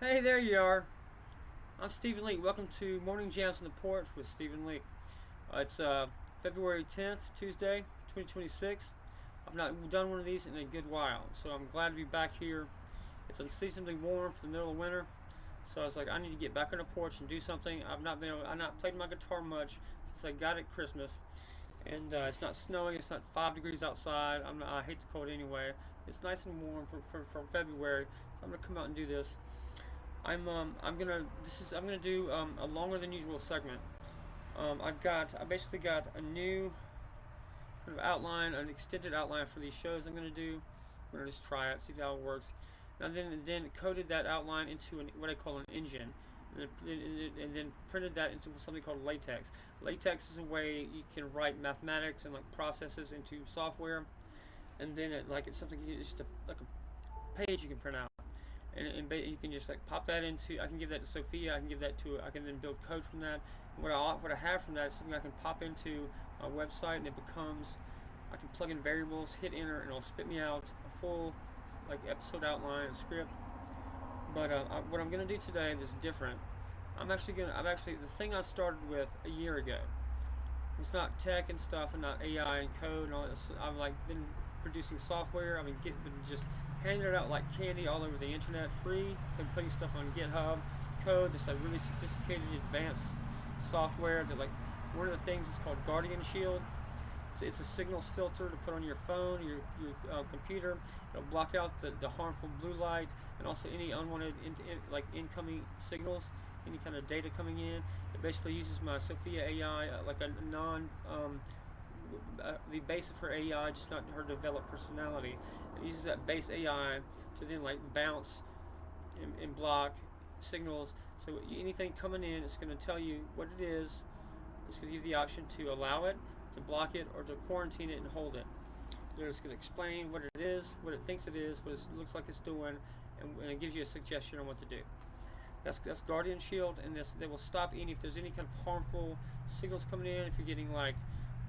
Hey, there you are. I'm Stephen Leake. Welcome to Morning Jams on the Porch with Stephen Leake. It's February 10th, Tuesday, 2026. I've not done one of these in a good while, so I'm glad to be back here. It's unseasonably warm for the middle of winter, so I was like, I need to get back on the porch and do something. I've not played my guitar much since I got it Christmas, and it's not snowing. It's not 5 degrees outside. I hate the cold anyway. It's nice and warm for February, so I'm gonna come out and do this. I'm gonna do a longer than usual segment. I basically got a new kind of outline, an extended outline for these shows I'm gonna do. I'm gonna just try it, see how it works. And then coded that outline into what I call an engine, and then printed that into something called latex. Latex is a way you can write mathematics and like processes into software, and then it's something it's just like a page you can print out and you can just like pop that into. I can give that to Sophia. I can then build code from that. And what I have from that is something I can pop into my website, and it becomes. I can plug in variables, hit enter, and it'll spit me out a full like episode outline and script. But what I'm gonna do today is different. I'm actually the thing I started with a year ago. It's not tech and stuff, and not AI and code and all this. I've like been producing software. Been just handing it out like candy all over the internet, free. Been putting stuff on GitHub, code that's like really sophisticated, advanced software. That like one of the things is called Guardian Shield. It's a signals filter to put on your phone, your computer. It'll block out the harmful blue light and also any unwanted like incoming signals, any kind of data coming in. It basically uses my Sophia AI like a the base of her AI, just not her developed personality. It uses that base AI to then like bounce and block signals. So anything coming in, it's going to tell you what it is. It's going to give you the option to allow it, to block it, or to quarantine it and hold it. It's going to explain what it is, what it thinks it is, what it looks like it's doing, and it gives you a suggestion on what to do. That's Guardian Shield, and they will stop if there's any kind of harmful signals coming in. If you're getting like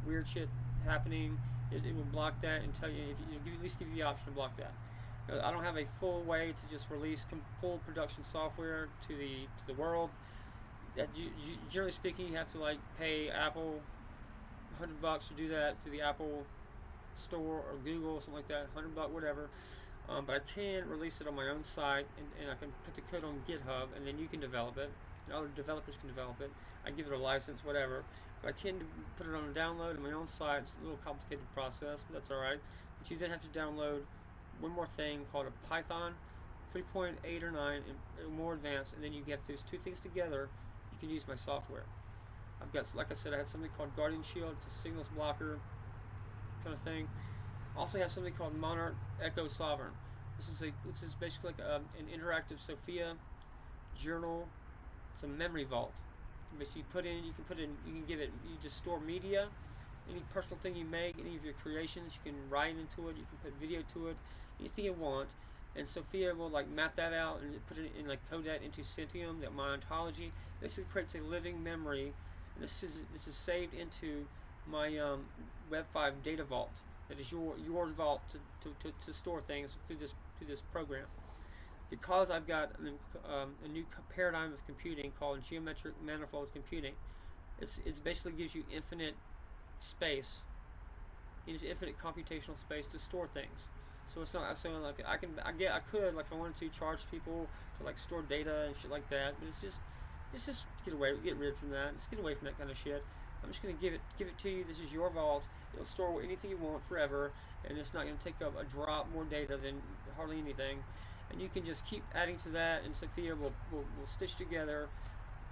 weird shit happening, it will block that and tell you, if you at least give you the option to block that. I don't have a full way to just release full production software to the world. Generally speaking, you have to like pay Apple $100 to do that through the Apple Store or Google, something like that, $100, whatever. But I can release it on my own site, and I can put the code on GitHub, and then you can develop it, and other developers can develop it. I give it a license, whatever. But I can put it on a download on my own site. It's a little complicated process, but that's all right. But you then have to download one more thing called a Python 3.8 or 9, and more advanced, and then you get those two things together. You can use my software. I've got, like I said, I had something called Guardian Shield. It's a signals blocker kind of thing. Also have something called Monarch Echo Sovereign. This is basically like an interactive Sophia journal. It's a memory vault. Basically, you can give it. You just store media, any personal thing you make, any of your creations. You can write into it. You can put video to it, anything you want. And Sophia will like map that out and put it in, like code that into Centium, that my ontology. Basically creates a living memory. And this is saved into my Web 5 data vault. That is your vault to store things through this program. Because I've got a new paradigm of computing called geometric manifold computing. It's basically gives you infinite space, infinite computational space to store things. So it's not so like I could like if I wanted to charge people to like store data and shit like that, but it's just get rid from that. Just get away from that kind of shit. I'm just gonna give it to you. This is your vault. It'll store anything you want forever, and it's not gonna take up a drop more data than hardly anything. And you can just keep adding to that, and Sophia will stitch together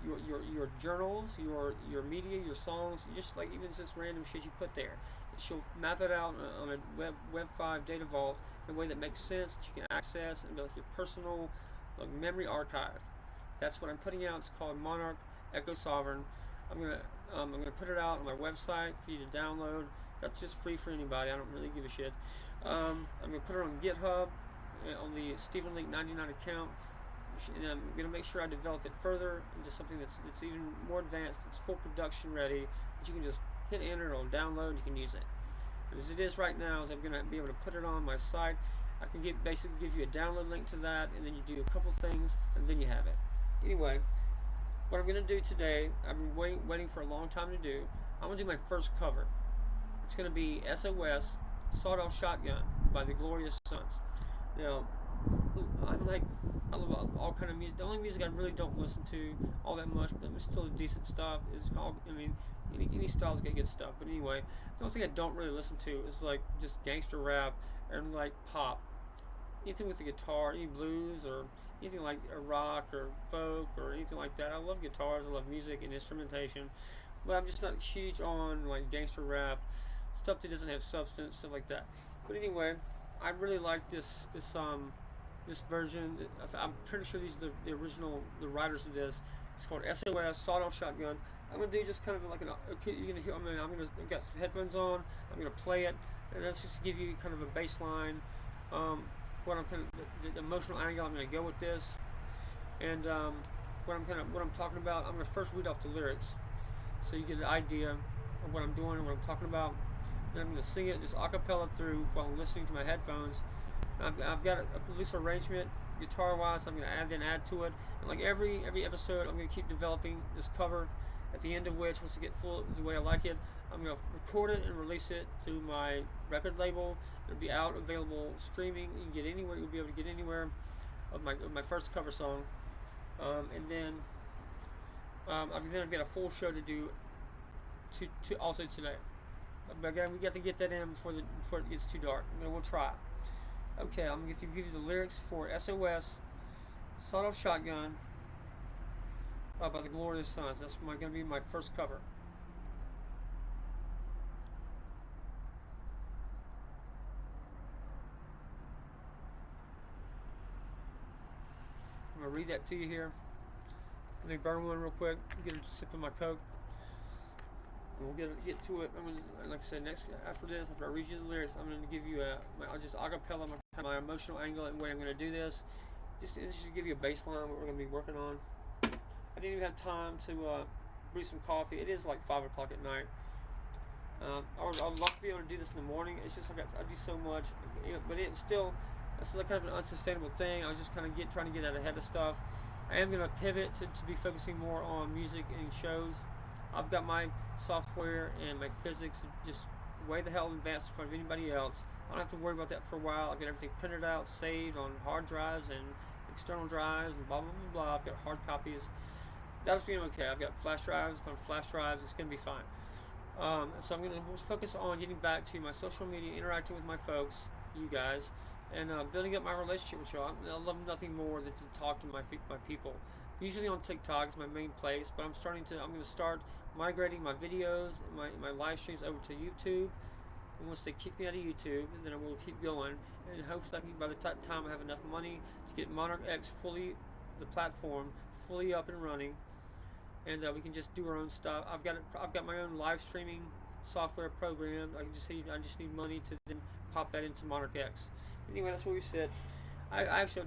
your journals, your media, your songs, just like even just random shit you put there. She'll map it out on a Web 5 data vault in a way that makes sense, that you can access and be like your personal like memory archive. That's what I'm putting out. It's called Monarch Echo Sovereign. I'm gonna put it out on my website for you to download. That's just free for anybody. I don't really give a shit. I'm gonna put it on GitHub on the Stephen Leake 99 account, and I'm gonna make sure I develop it further into something that's even more advanced. It's full production ready. That you can just hit enter, it'll download. You can use it. But as it is right now, is I'm gonna be able to put it on my site, I can basically give you a download link to that, and then you do a couple things, and then you have it. Anyway, what I'm going to do today, I've been waiting for a long time to do. I'm going to do my first cover. It's going to be SOS, Sawed-Off Shotgun by the Glorious Sons. Now, I love all kind of music. The only music I really don't listen to all that much, but it's still decent stuff, is called, any style's got good stuff. But anyway, the only thing I don't really listen to is like just gangster rap and like pop. Anything with the guitar, any blues or anything like a rock or folk or anything like that. I love guitars, I love music and instrumentation, but I'm just not huge on like gangster rap, stuff that doesn't have substance, stuff like that. But anyway, I really like this version. I'm pretty sure these are the original, the writers of this. It's called SOS, Sawed-Off Shotgun. I'm gonna do just kind of like you're gonna hear. I've got some headphones on. I'm gonna play it, and that's just to give you kind of a baseline. What I'm kind of the emotional angle I'm gonna go with this, and what I'm talking about. I'm gonna first read off the lyrics, so you get an idea of what I'm doing and what I'm talking about. Then I'm gonna sing it just a cappella through while I'm listening to my headphones. I've got a loose arrangement guitar wise. So I'm gonna add to it, and like every episode, I'm gonna keep developing this cover. At the end of which, once I get full the way I like it, I'm gonna record it and release it through my record label. It'll be out, available streaming. You can get anywhere. You'll be able to get anywhere of my first cover song, and then I've got a full show to do to also today. But again, we got to get that in before it gets too dark. We'll try. Okay, I'm going to give you the lyrics for SOS, Sawed-Off Shotgun by the Glorious Sons. That's going to be my first cover. I'm going to read that to you here. Let me burn one real quick, get a sip of my Coke. We'll get to it. I'm gonna, like I said, after I read you the lyrics, I'm gonna give you I'll just acapella my emotional angle and way I'm gonna do this. Just to give you a baseline what we're gonna be working on. I didn't even have time to brew some coffee. It is like 5 o'clock at night. I would love to be able to do this in the morning. It's just like I do so much, but it's still kind of an unsustainable thing. I was just kind of trying to get out ahead of stuff. I am gonna pivot to be focusing more on music and shows. I've got my software and my physics just way the hell advanced in front of anybody else. I don't have to worry about that for a while. I've got everything printed out, saved on hard drives and external drives and blah blah blah blah. I've got hard copies. That's being okay. I've got flash drives. It's going to be fine. So I'm going to focus on getting back to my social media, interacting with my folks, you guys, and building up my relationship with y'all. I love nothing more than to talk to my people. Usually on TikTok is my main place, but I'm going to start migrating my videos and my live streams over to YouTube. And once they kick me out of YouTube, then I will keep going. And hopefully by the time I have enough money to get Monarch X the platform fully up and running, and we can just do our own stuff. I've got my own live streaming software program. I just need money to then pop that into Monarch X. Anyway, that's where we sit. I actually,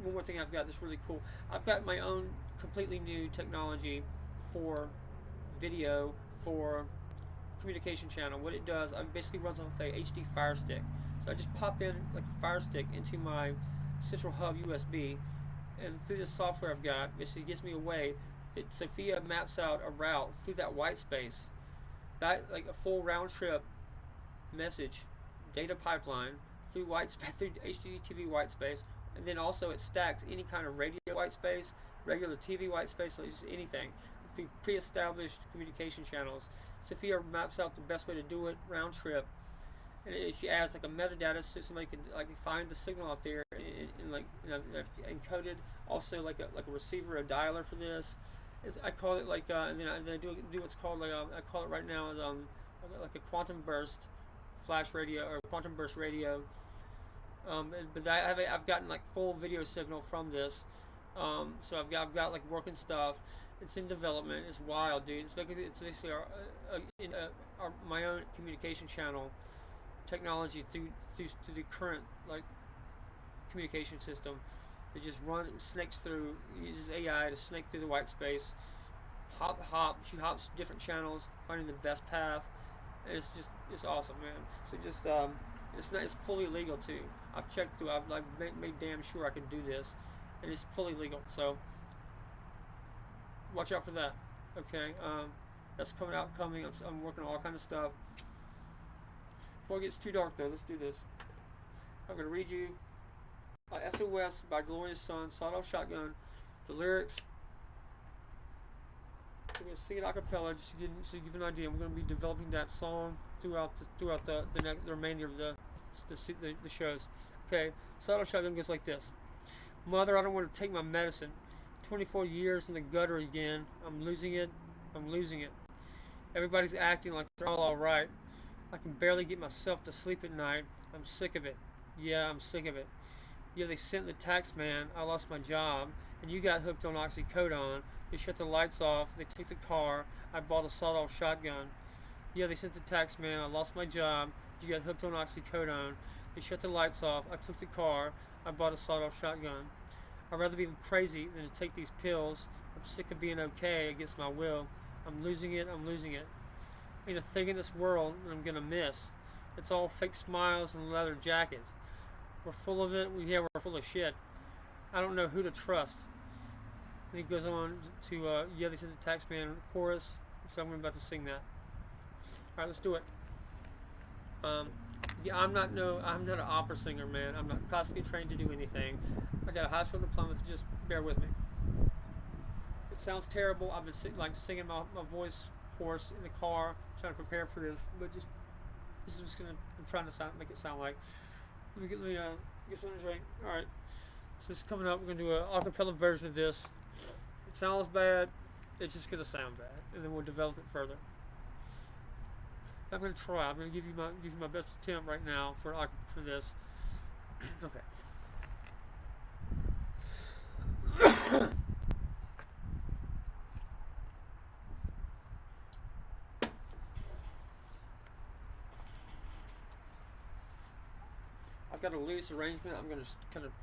one more thing I've got that's really cool. I've got my own completely new technology for video for communication channel. What it does, it basically runs off a HD Fire Stick. So I just pop in like a Fire Stick into my Central Hub USB, and through this software I've got, basically gives me a way that Sophia maps out a route through that white space, that like a full round trip message data pipeline through through HDTV white space, and then also it stacks any kind of radio white space, regular TV white space, so just anything through pre-established communication channels. Sophia maps out the best way to do it round trip, and she adds like a metadata so somebody can like find the signal out there and like encoded. Also like a receiver, a dialer for this. I call it like and then I do what's called like I call it right now like a quantum burst flash radio or quantum burst radio. But I've gotten like full video signal from this. So I've got like working stuff. It's in development. It's wild, dude. It's basically my own communication channel technology through the current like communication system. It just snakes through, uses AI to snake through the white space. She hops different channels, finding the best path, and it's awesome, man. So just it's fully legal too. I've checked through. I've like made damn sure I can do this, and it's fully legal. So watch out for that. Okay, that's coming. I'm working on all kind of stuff. Before it gets too dark, though, let's do this. I'm gonna read you SOS by Gloria's Son, Sawed Off Shotgun. The lyrics. We're gonna sing it a cappella just to give you an idea. We're gonna be developing that song throughout the remainder of the shows. Okay, Sawed Off Shotgun goes like this. Mother, I don't want to take my medicine. 24 years in the gutter again. I'm losing it. Everybody's acting like they're all right. I can barely get myself to sleep at night. I'm sick of it. Yeah, I'm sick of it. Yeah, they sent the tax man. I lost my job. And you got hooked on oxycodone. They shut the lights off. They took the car. I bought a sawed-off shotgun. Yeah, they sent the tax man. I lost my job. You got hooked on oxycodone. They shut the lights off. I took the car. I bought a sawed-off shotgun. I'd rather be crazy than to take these pills. I'm sick of being okay against my will. I'm losing it. Ain't a thing in this world that I'm gonna miss. It's all fake smiles and leather jackets. We're full of it. We're full of shit. I don't know who to trust. And he goes on to, yeah, they said the taxman chorus. So I'm about to sing that. Alright, let's do it. Yeah, I'm not an opera singer, man. I'm not classically trained to do anything. I got a high school diploma, so just bear with me. It sounds terrible. I've been singing my voice hoarse in the car, trying to prepare for this, but this is just I'm trying to make it sound like. Let me get something to drink. All right, so this is coming up. We're gonna do an acapella version of this. It sounds bad. It's just gonna sound bad, and then we'll develop it further. I'm gonna try. I'm gonna give you my best attempt right now for this. Okay. I've got a loose arrangement. I'm gonna just kind of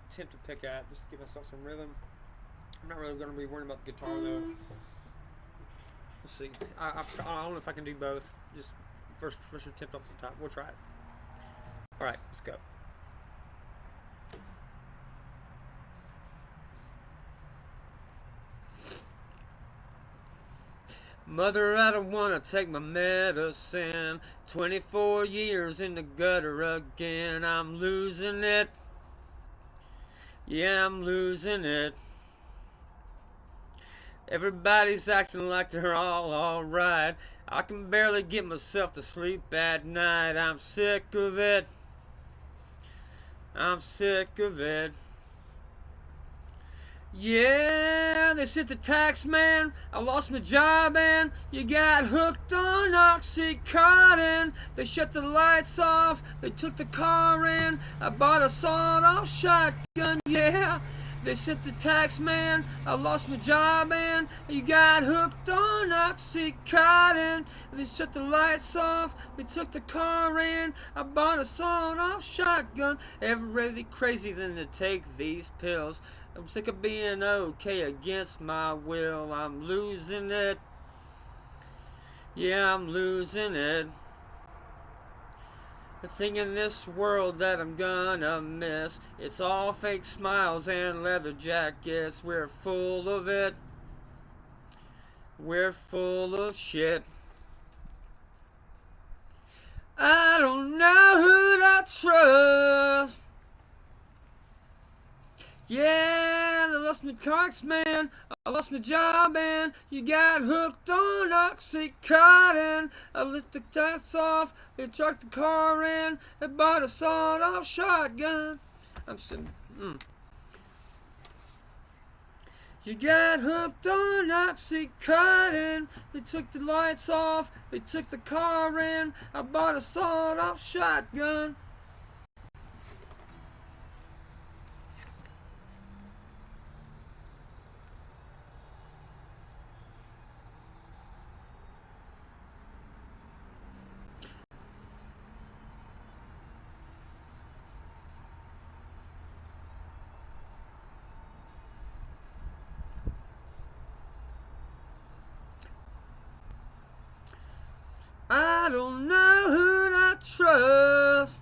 attempt to pick at, just to give myself some rhythm. I'm not really gonna be worrying about the guitar though. Let's see. I don't know if I can do both. Just first attempt off the top. We'll try it. All right, let's go. Mother, I don't want to take my medicine. 24 years in the gutter again. I'm losing it. Yeah, I'm losing it. Everybody's acting like they're all alright. I can barely get myself to sleep at night. I'm sick of it. Yeah, they sent the tax man. I lost my job and you got hooked on Oxycontin. They shut the lights off. They took the car in. I bought a sawed-off shotgun. Yeah, they sent the tax man. I lost my job and you got hooked on Oxycontin. They shut the lights off. They took the car in. I bought a sawed-off shotgun. Everybody crazy than to take these pills. I'm sick of being okay against my will. I'm losing it. Yeah, I'm losing it. The thing in this world that I'm gonna miss. It's all fake smiles and leather jackets. We're full of it. We're full of shit. I don't know who to trust. Yeah, I lost my cox, man. I lost my job, and you got hooked on Oxycontin. I lit the lights off. They trucked the car in. They bought a sawed-off shotgun. I'm still. You got hooked on Oxycontin. They took the lights off. They took the car in. I bought a sawed-off shotgun. I don't know who to trust.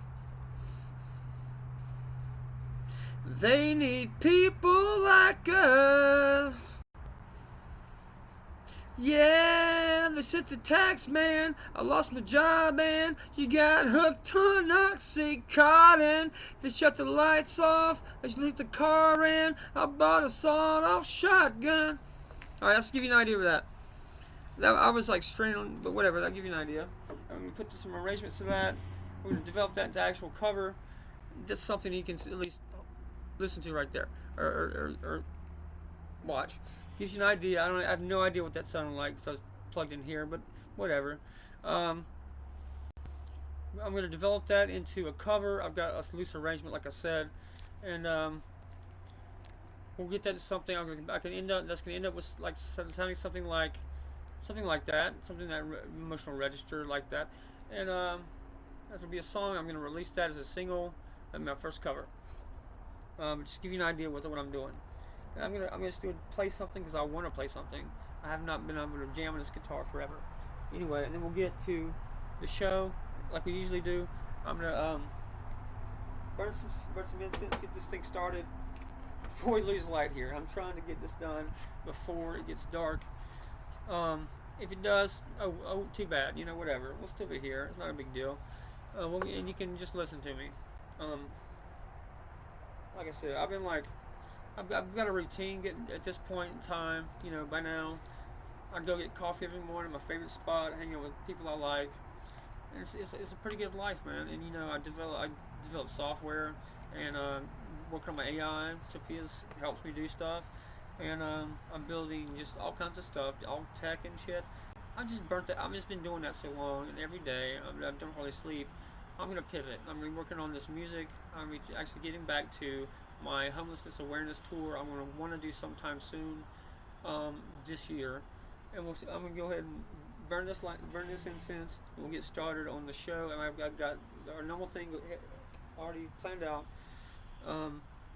They need people like us. Yeah, they sent the tax man. I lost my job and you got hooked on Oxycontin. They shut the lights off. They lit the car in. I bought a sawed-off shotgun. All right, let's give you an idea of that. I was like straining, but whatever. That'll give you an idea. I'm gonna put some arrangements to that. We're gonna develop that into actual cover. That's something you can at least listen to right there, or watch. Gives you an idea. I have no idea what that sounded like, so I was plugged in here, but whatever. I'm going to develop that into a cover. I've got a loose arrangement, like I said, and we'll get that to something. I can end up. That's going to end up with like sounding something like that, something that emotional register like that, and that's gonna be a song. I'm going to release that as a single. That's my first cover. Just give you an idea what I'm doing. And I'm gonna just play something because I want to play something. I have not been able to jam on this guitar forever. Anyway, and then we'll get to the show like we usually do. I'm gonna burn some incense, get this thing started before we lose light here. I'm trying to get this done before it gets dark. If it does, too bad. Whatever. We'll still be here. It's not a big deal. And you can just listen to me. Like I said, I've got a routine at this point in time. By now, I go get coffee every morning, my favorite spot, hang out with people I like. And it's a pretty good life, man. And I develop software and work on my AI. Sophia's helps me do stuff, and I'm building just all kinds of stuff, all tech and shit. I've just burnt that. I've just been doing that so long, and every day I don't really sleep. I'm gonna pivot. I'm gonna be working on this music. I'm actually getting back to my homelessness awareness tour. I'm gonna want to do sometime soon, this year, and I'm gonna go ahead and burn this incense. And we'll get started on the show, and I've got our normal thing already planned out.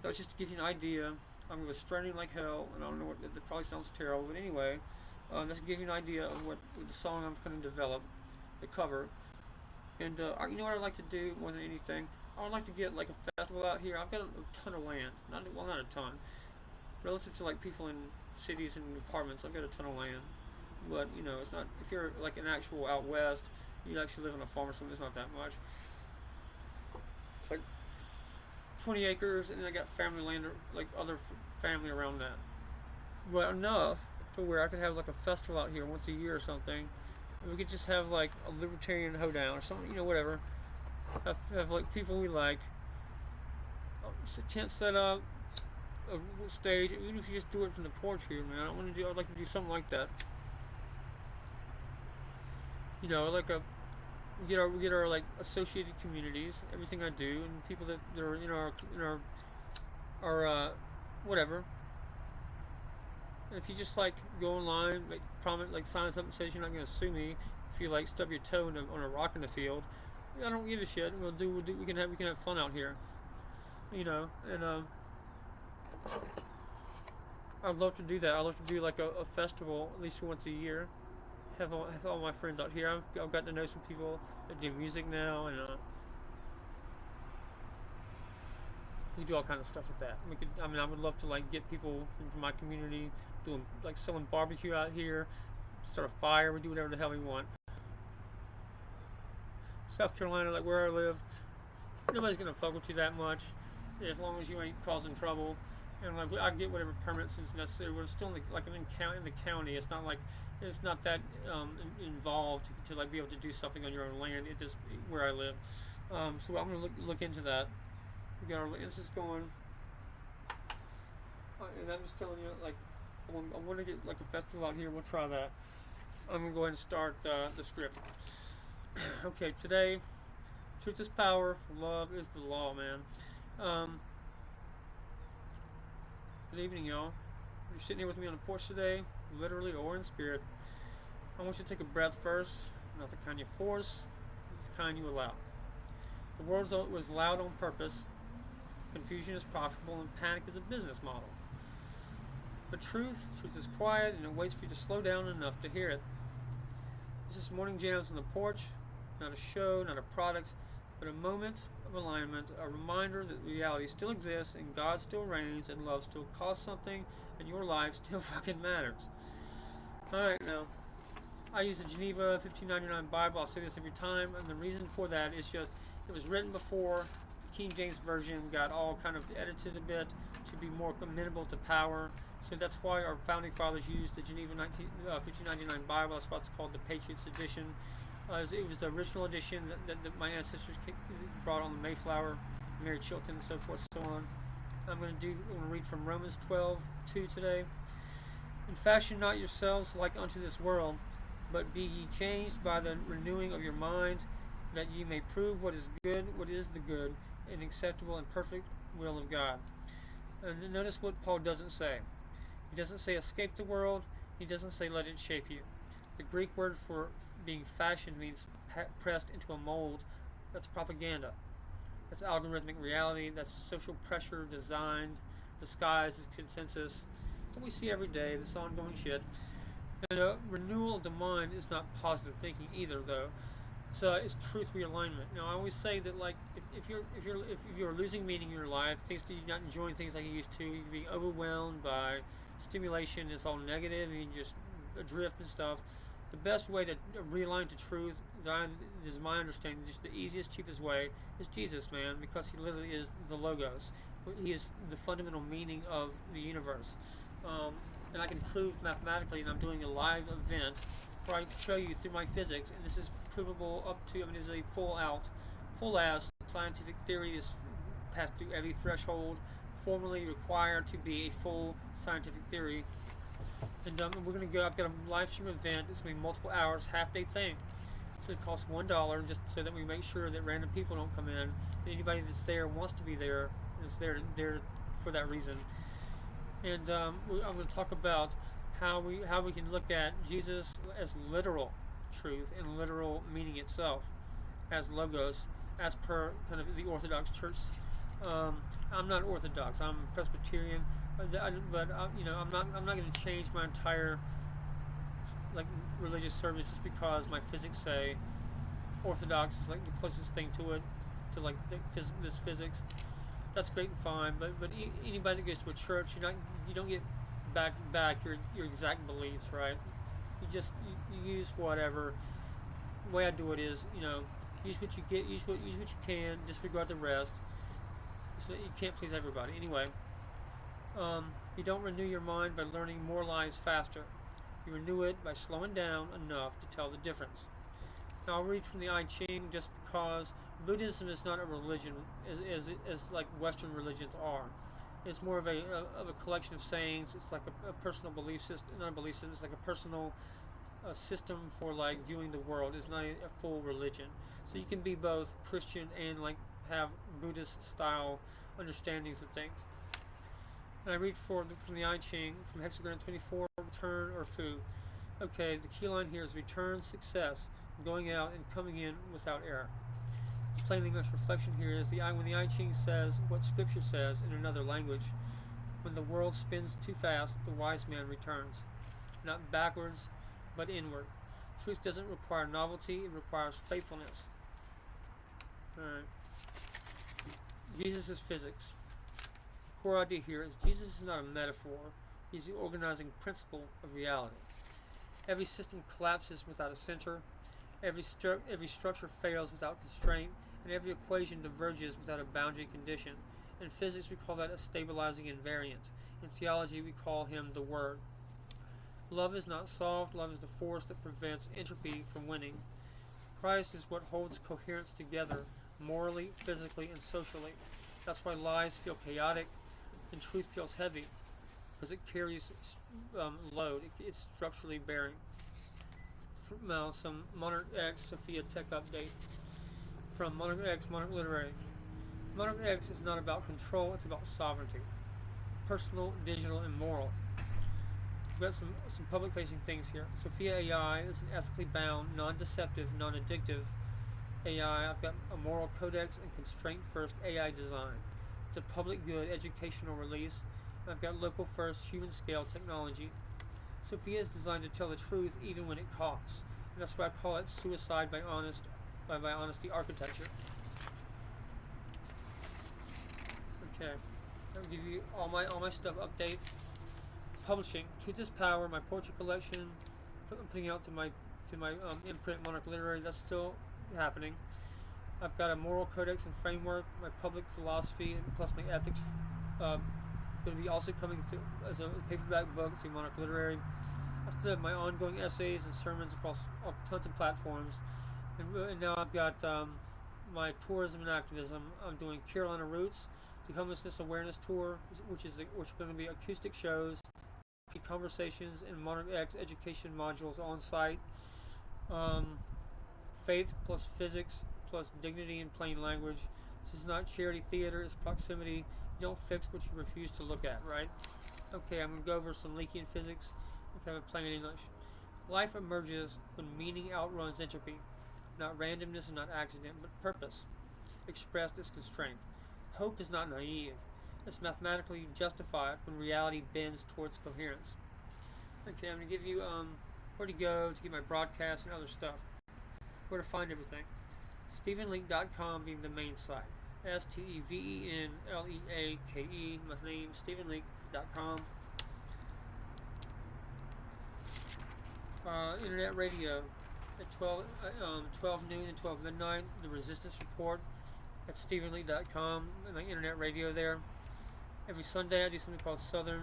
That's just to give you an idea. I'm gonna straining like hell, and I don't know what that probably sounds terrible, but anyway, just to give you an idea of what the song I'm gonna develop, the cover. And you know what I'd like to do more than anything? I would like to get like a festival out here. I've got a ton of land. Not a ton. Relative to like people in cities and apartments, I've got a ton of land. But it's not. If you're like an actual out west, you actually live on a farm or something. It's not that much. It's like 20 acres, and then I got family land, or like other family around that. But enough to where I could have like a festival out here once a year or something. We could just have like a libertarian hoedown or something, whatever. Have like people we like. Tent set up, a stage. Even if you just do it from the porch here, man. I'd like to do something like that. Like we get our like associated communities. Everything I do, and people that are in our whatever. If you just like go online, like prominent, like sign something that says you're not going to sue me if you like stub your toe on a rock in the field, I don't give a shit. We can have fun out here, and I'd love to do that. I'd love to do like a festival at least once a year. Have all my friends out here. I've got to know some people that do music now, and we do all kind of stuff with that. I would love to like get people from my community doing like selling barbecue out here, start a fire. We do whatever the hell we want. South Carolina, like where I live, nobody's gonna fuck with you that much, as long as you ain't causing trouble. And like I get whatever permits is necessary. We're still in the county. It's not that involved to like be able to do something on your own land. It just where I live. So I'm gonna look into that. We got our instance going, and I'm just telling you, like, I want to get like a festival out here. We'll try that. I'm gonna go ahead and start the script. Okay, today, truth is power, love is the law, man. Good evening, y'all. You're sitting here with me on the porch today, literally or in spirit. I want you to take a breath first, not the kind you force, it's the kind you allow. The world was loud on purpose. Confusion is profitable, and panic is a business model. But truth is quiet, and it waits for you to slow down enough to hear it. This is Morning Jams on the Porch, not a show, not a product, but a moment of alignment, a reminder that reality still exists and God still reigns and love still costs something and your life still fucking matters. Alright, now, I use the Geneva 1599 Bible. I'll say this every time, and the reason for that is just it was written before the King James Version got all kind of edited a bit to be more amenable to power. So that's why our founding fathers used the Geneva 1599 Bible. That's why it's called the Patriots Edition. It was the original edition that my ancestors brought on the Mayflower, Mary Chilton, and so forth and so on. I'm going to read from Romans 12:2 today. And fashion not yourselves like unto this world, but be ye changed by the renewing of your mind, that ye may prove what is good, what is the good, and acceptable and perfect will of God. And notice what Paul doesn't say. He doesn't say escape the world. He doesn't say let it shape you. The Greek word for being fashioned means pressed into a mold. That's propaganda. That's algorithmic reality. That's social pressure designed, disguised as consensus. What we see every day, this ongoing shit. And renewal of the mind is not positive thinking either, though. It's truth realignment. Now, I always say that, like, if you're losing meaning in your life, things that you're not enjoying things like you used to, you're being overwhelmed by stimulation. It's all negative, and you just adrift and stuff. The best way to realign to truth, is my understanding, just the easiest, cheapest way, is Jesus, man, because he literally is the Logos. He is the fundamental meaning of the universe. And I can prove mathematically, and I'm doing a live event where I show you through my physics, and this is provable up to, it is a full-ass scientific theory is passed through every threshold formally required to be a full scientific theory. And we're going to go, I've got a live stream event. It's going to be multiple hours, half-day thing. So it costs $1 just so that we make sure that random people don't come in. That anybody that's there wants to be there is there for that reason. And I'm going to talk about how we can look at Jesus as literal truth and literal meaning itself, as logos, as per kind of the Orthodox Church. I'm not Orthodox. I'm Presbyterian, but I'm not going to change my entire religious service just because my physics say Orthodox is like the closest thing to it, to like this physics. That's great and fine, but anybody that goes to a church, you don't get back your exact beliefs, right? You use whatever. The way I do it is, use what you get, use what you can, disregard the rest. So you can't please everybody. Anyway, you don't renew your mind by learning more lies faster. You renew it by slowing down enough to tell the difference. Now I'll read from the I Ching just because Buddhism is not a religion as like Western religions are. It's more of a collection of sayings. It's like a personal belief system, not a belief system. It's like a personal system for like viewing the world. It's not a full religion. So you can be both Christian and like have Buddhist style understandings of things. And I read from the I Ching from hexagram 24, return or fu. Okay, the key line here is return, success, going out and coming in without error. The plain English reflection here is when the I Ching says what Scripture says in another language. When the world spins too fast, the wise man returns. Not backwards, but inward. Truth doesn't require novelty, it requires faithfulness. Alright. Jesus is physics. The core idea here is Jesus is not a metaphor, he's the organizing principle of reality. Every system collapses without a center, every structure fails without constraint, and every equation diverges without a boundary condition. In physics we call that a stabilizing invariant. In theology we call him the Word. Love is not solved, love is the force that prevents entropy from winning. Christ is what holds coherence together, morally, physically, and socially. That's why lies feel chaotic and truth feels heavy, because it carries load. It's structurally bearing. Now, some Monarch X Sophia Tech update from Monarch X Monarch Literary. Monarch X is not about control, it's about sovereignty. Personal, digital, and moral. We've got some public-facing things here. Sophia AI is an ethically bound, non-deceptive, non-addictive AI. I've got a moral codex and constraint-first AI design. It's a public good educational release. I've got local-first, human-scale technology. Sophia is designed to tell the truth even when it costs. And that's why I call it suicide by honesty architecture. Okay, I'll give you all my stuff update. Publishing, Truth is Power, my Portrait collection. I'm putting out to my imprint Monarch Literary. That's still happening. I've got a moral codex and framework, my public philosophy, and plus my ethics. Going to be also coming through as a paperback book through Monarch Literary. I still have my ongoing essays and sermons across tons of platforms, and now I've got my tourism and activism. I'm doing Carolina Roots, the homelessness awareness tour, which is going to be acoustic shows, conversations, and Monarch X education modules on site. Um, Faith plus physics plus dignity in plain language. This is not charity theater, it's proximity. You don't fix what you refuse to look at, right? Okay, I'm going to go over some Leaky physics if I have it plain in English. Life emerges when meaning outruns entropy. Not randomness and not accident, but purpose, expressed as constraint. Hope is not naive. It's mathematically justified when reality bends towards coherence. Okay, I'm going to give you where to go to get my broadcasts and other stuff. Where to find everything. StephenLeake.com being the main site. StephenLeake, my name, StephenLeake.com. Internet radio at 12 noon and 12 midnight. The Resistance Report at StephenLeake.com. My internet radio there. Every Sunday I do something called Sovereign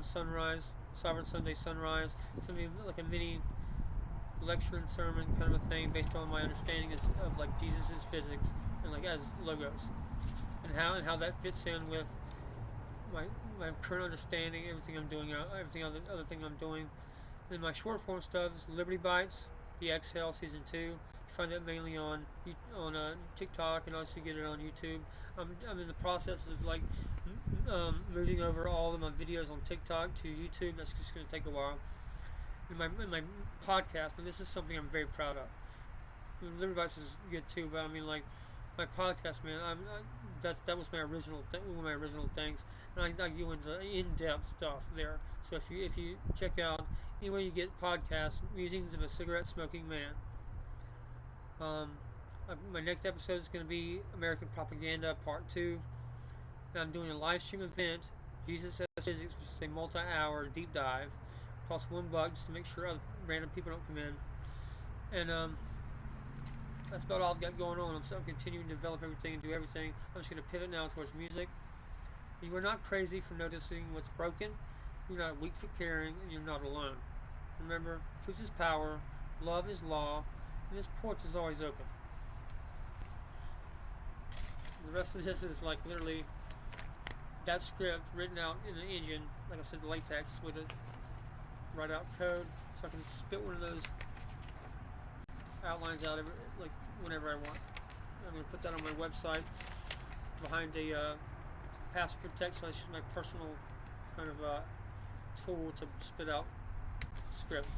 Sunday Sunrise. It's going to be like a mini lecture and sermon kind of a thing based on my understanding of like Jesus' physics and like as logos, and how that fits in with my current understanding, everything I'm doing, everything other thing I'm doing. Then my short form stuff is Liberty Bites, The Exhale Season 2. You find that mainly on TikTok, and also get it on YouTube. I'm in the process of like moving over all of my videos on TikTok to YouTube. That's just going to take a while. In my podcast, and this is something I'm very proud of. Liberty Bites is good too, but I mean, like my podcast, man, that was my original one of my original things, and I go into in-depth stuff there. So if you check out anywhere you get podcasts, Musings of a Cigarette Smoking Man. My next episode is going to be American Propaganda Part 2. And I'm doing a live stream event, Jesus as Physics, which is a multi-hour deep dive. Costs $1 just to make sure other random people don't come in. And that's about all I've got going on. I'm continuing to develop everything and do everything. I'm just going to pivot now towards music. You are not crazy for noticing what's broken. You're not weak for caring, and you're not alone. Remember, truth is power, love is law, and this porch is always open. The rest of this is like literally that script written out in an engine, like I said, latex with a write out code, so I can spit one of those outlines out like whenever I want. I'm going to put that on my website behind a password protect, so it's my personal kind of tool to spit out scripts.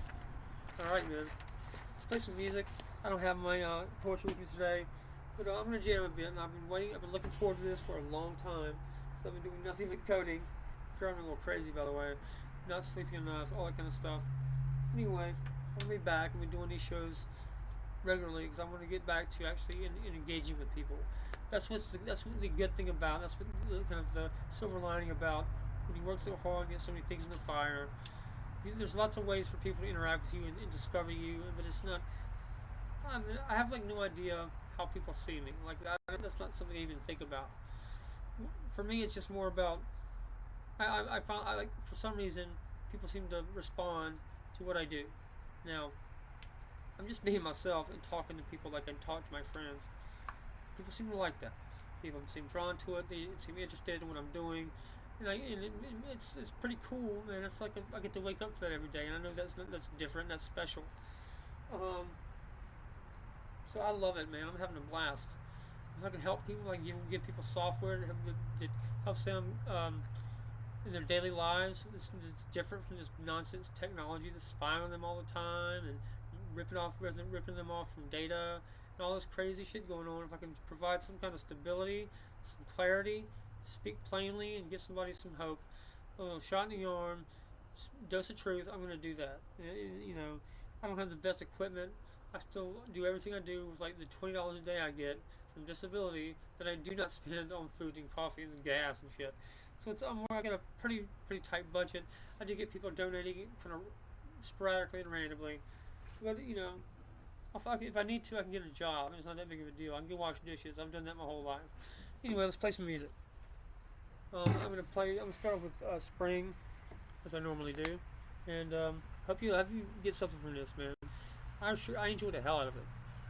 Alright, man. Let's play some music. I don't have my poetry with me today, but I'm going to jam a bit, and I've been looking forward to this for a long time. I've been doing nothing but coding. I'm driving a little crazy, by the way. Not sleeping enough, all that kind of stuff. Anyway, I'm going to be back and be doing these shows regularly because I want to get back to actually in engaging with people. That's what the good thing about. That's what kind of the silver lining about when you work so hard and get so many things in the fire. There's lots of ways for people to interact with you and discover you, but it's not. I have like no idea how people see me. Like that's not something I even think about. For me, it's just more about. I found like for some reason people seem to respond to what I do. Now, I'm just being myself and talking to people like I talk to my friends. People seem to like that. People seem drawn to it. They seem interested in what I'm doing, and it's pretty cool, man. It's like I get to wake up to that every day, and I know that's different. That's special. So I love it, man. I'm having a blast. If I can help people, I can give people software that helps them in their daily lives. It's different from this nonsense technology that's spying on them all the time and ripping them off from data and all this crazy shit going on. If I can provide some kind of stability, some clarity, speak plainly, and give somebody some hope, a little shot in the arm, dose of truth, I'm going to do that. You know, I don't have the best equipment. I still do everything I do with like the $20 a day I get and disability that I do not spend on food and coffee and gas and shit. So I got a pretty tight budget. I do get people donating kind of sporadically and randomly, but if I need to, I can get a job. It's not that big of a deal. I can go wash dishes. I've done that my whole life. Anyway, let's play some music. I'm gonna start off with Spring, as I normally do, and hope you get something from this, man. I enjoy the hell out of it.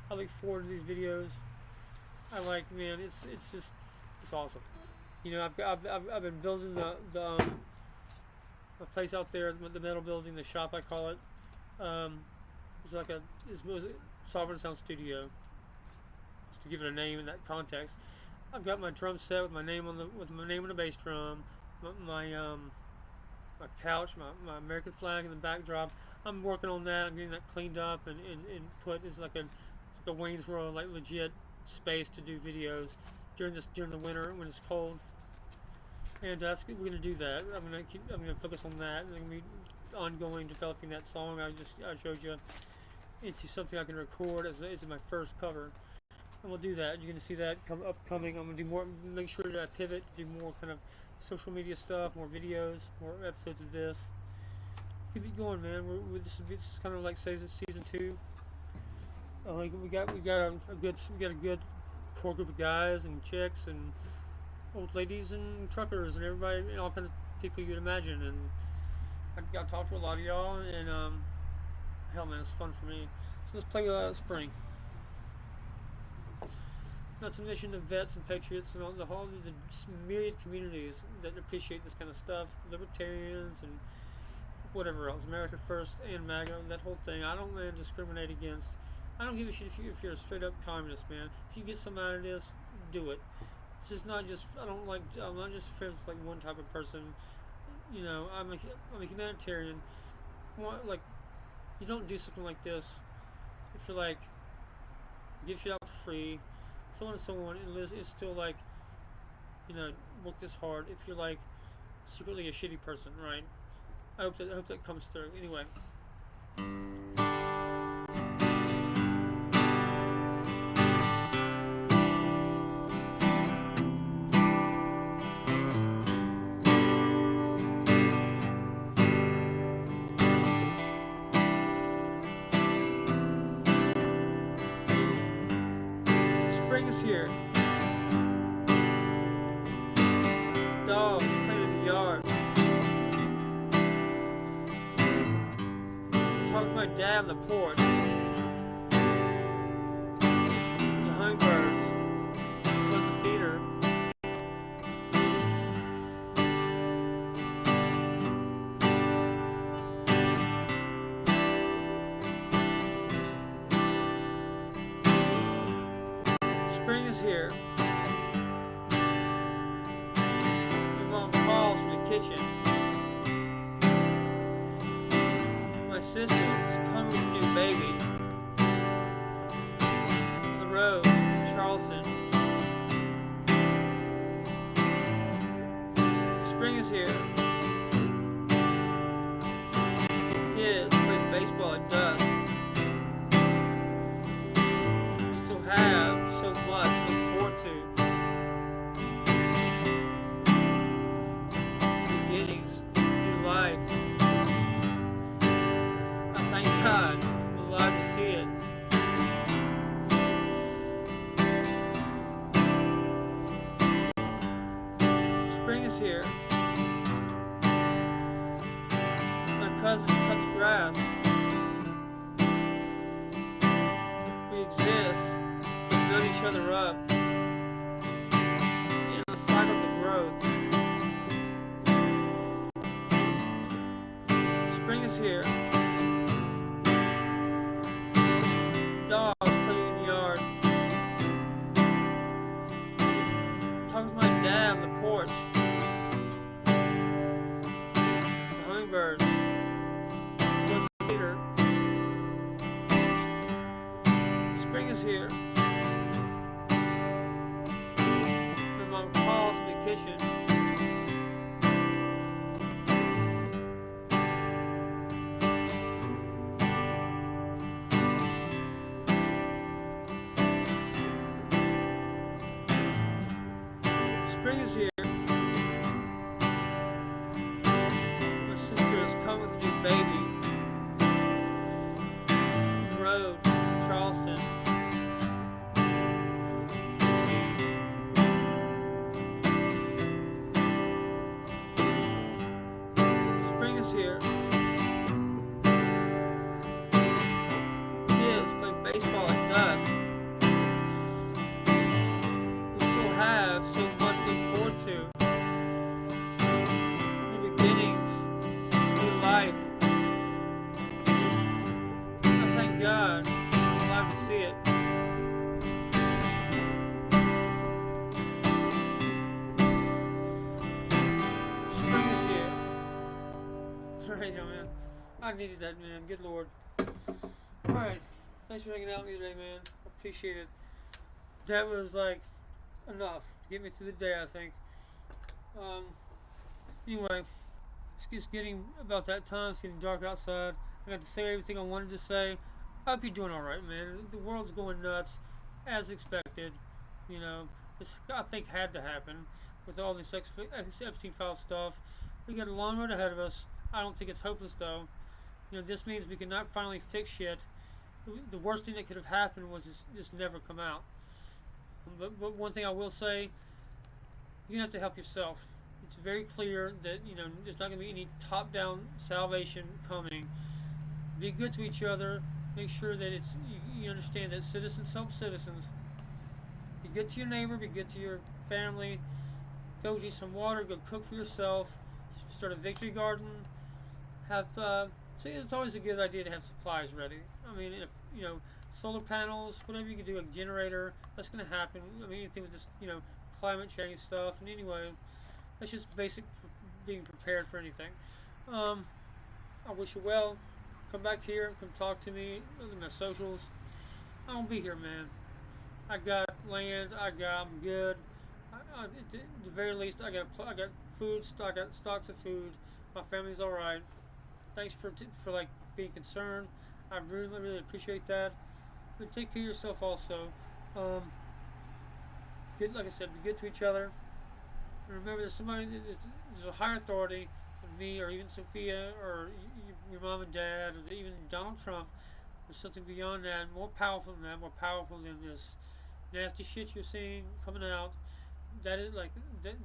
I look forward to these videos. Man, it's awesome. I've been building the a place out there, the metal building, the shop I call it. It's like a Sovereign Sound Studio. Just to give it a name in that context. I've got my drum set with my name on the bass drum, my couch, my American flag in the backdrop. I'm working on that. I'm getting that cleaned up and put. It's like a Wayne's World, like legit space to do videos during the winter when it's cold. And we're gonna do that. I'm gonna focus on that. I'm gonna be ongoing developing that song I showed you into something I can record as my first cover. And we'll do that. You're gonna see that upcoming. I'm gonna do more. Make sure that I pivot, do more kind of social media stuff, more videos, more episodes of this. Keep it going, man. This is kind of like season 2. We got a good core group of guys and chicks and old ladies and truckers and everybody and all kinds of people you'd imagine. And I got to talk to a lot of y'all. And hell, man, it's fun for me. So let's play Spring. That's a mission to vets and patriots and all the myriad communities that appreciate this kind of stuff, libertarians and whatever else, America First and MAGA, that whole thing. I don't, man, discriminate against. I don't give a shit if you're a straight up communist, man. If you get something out of this, do it. This is not just. I'm not just friends with like one type of person. I'm a humanitarian. You don't do something like this if you're like give shit out for free. So on and so on, and it's still like, work this hard if you're like secretly a shitty person, right? I hope that comes through. Anyway. Spring is here. Dogs playing in the yard. Talk with my dad on the porch. The hummingbirds. Was the feeder. Spring is here. My mom calls from the kitchen. My sister is coming with a new baby. On the road in Charleston. Spring is here. Kids play baseball at dusk. We still have so much to look forward to. Beginnings, new life. I thank God I'm alive to see it. Spring is here. My cousin cuts grass. We exist to build each other up in the cycles of growth. Spring is here. Dogs playing in the yard. Talking with my dad on the porch. The hummingbirds. Was the feeder. Spring is here. My mom calls from the kitchen. Road in Charleston. Spring is here. Kids play baseball at dusk. We still have so much to look forward to. New beginnings, new life. I thank God. I'm glad to see it. Spring is here. Right, man. I needed that, man. Good Lord. Alright. Thanks for hanging out with me today, man. I appreciate it. That was like enough to get me through the day, I think. Anyway, it's just getting about that time. It's getting dark outside. I got to say everything I wanted to say. I hope you're doing alright, man. The world's going nuts, as expected. You know, this I think had to happen with all this Epstein file stuff. We got a long road ahead of us. I don't think it's hopeless though. You know, this means we cannot finally fix shit. The worst thing that could have happened was just never come out. But one thing I will say, you have to help yourself. It's very clear that, you know, there's not going to be any top-down salvation coming. Be good to each other. Make sure that you understand that citizens help citizens. Be good to your neighbor. Be good to your family. Go get some water. Go cook for yourself. Start a victory garden. See, it's always a good idea to have supplies ready. I mean, if, you know, solar panels, whatever you can do, a generator, that's going to happen. I mean, anything with this, you know, climate change stuff. And anyway, that's just basic being prepared for anything. I wish you well. Come back here. Come talk to me. Look at my socials. I'll be here, man. I got land. I'm good. At the very least, I got food. I got stocks of food. My family's all right. Thanks for like being concerned. I really, really appreciate that. But take care of yourself also. Good, like I said, be good to each other. And remember, there's a higher authority than me, or even Sophia, or your mom and dad, or even Donald Trump. There's something beyond that, more powerful than that, more powerful than this nasty shit you're seeing coming out. That is like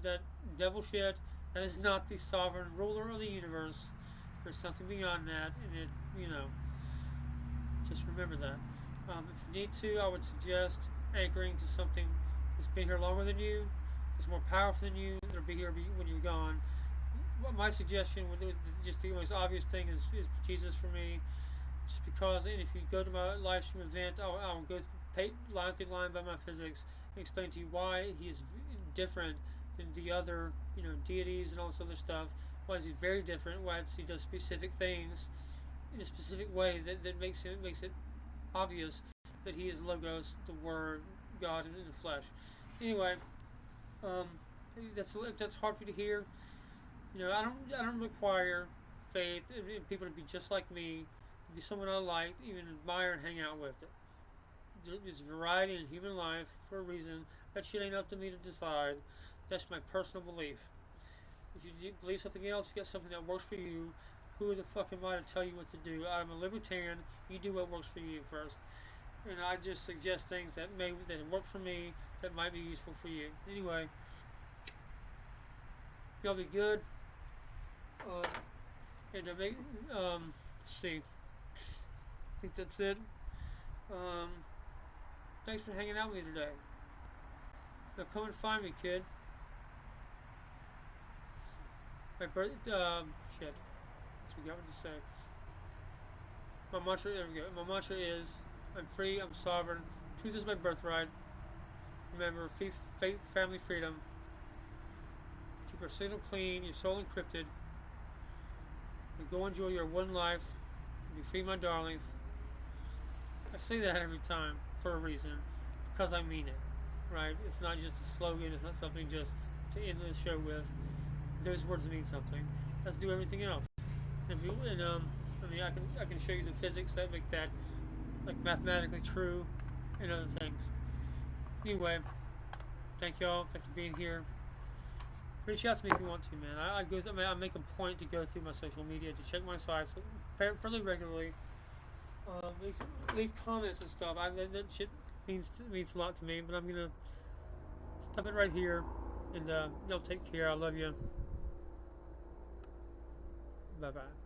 that devil shit. That is not the sovereign ruler of the universe. There's something beyond that, and it, you know, just remember that. If you need to, I would suggest anchoring to something that's been here longer than you, that's more powerful than you, that'll be here when you're gone. My suggestion would just the most obvious thing is Jesus for me, just because. And if you go to my live stream event, I'll go line through line by my physics and explain to you why he is different than the other, you know, deities and all this other stuff. Why is he very different? Why he does specific things in a specific way that makes it obvious that he is Logos, the Word, God in the flesh. Anyway, if that's hard for you to hear, you know, I don't require faith in people to be just like me, to be someone I like, even admire and hang out with. There's variety in human life for a reason. That shit ain't up to me to decide. That's my personal belief. If you believe something else, if you got something that works for you, who the fuck am I to tell you what to do? I'm a libertarian. You do what works for you first. And I just suggest things that work for me, that might be useful for you. Anyway, y'all be good. And to make, let's see. I think that's it. Thanks for hanging out with me today. Now come and find me, kid. My shit. I forgot what to say. My mantra, there we go. My mantra is, I'm free, I'm sovereign. Truth is my birthright. Remember, faith, family, freedom. Keep your signal clean, your soul encrypted. And go enjoy your one life. Be free, my darlings. I say that every time for a reason, because I mean it, right? It's not just a slogan. It's not something just to end the show with. Those words mean something. Let's do everything else. I mean, I can show you the physics that make that like mathematically true, and other things. Anyway, thank y'all. Thanks for being here. Reach out to me if you want to, man. I make a point to go through my social media to check my sites fairly regularly. Leave, leave comments and stuff. That shit means a lot to me. But I'm gonna stop it right here, and y'all take care. I love you. Bye bye.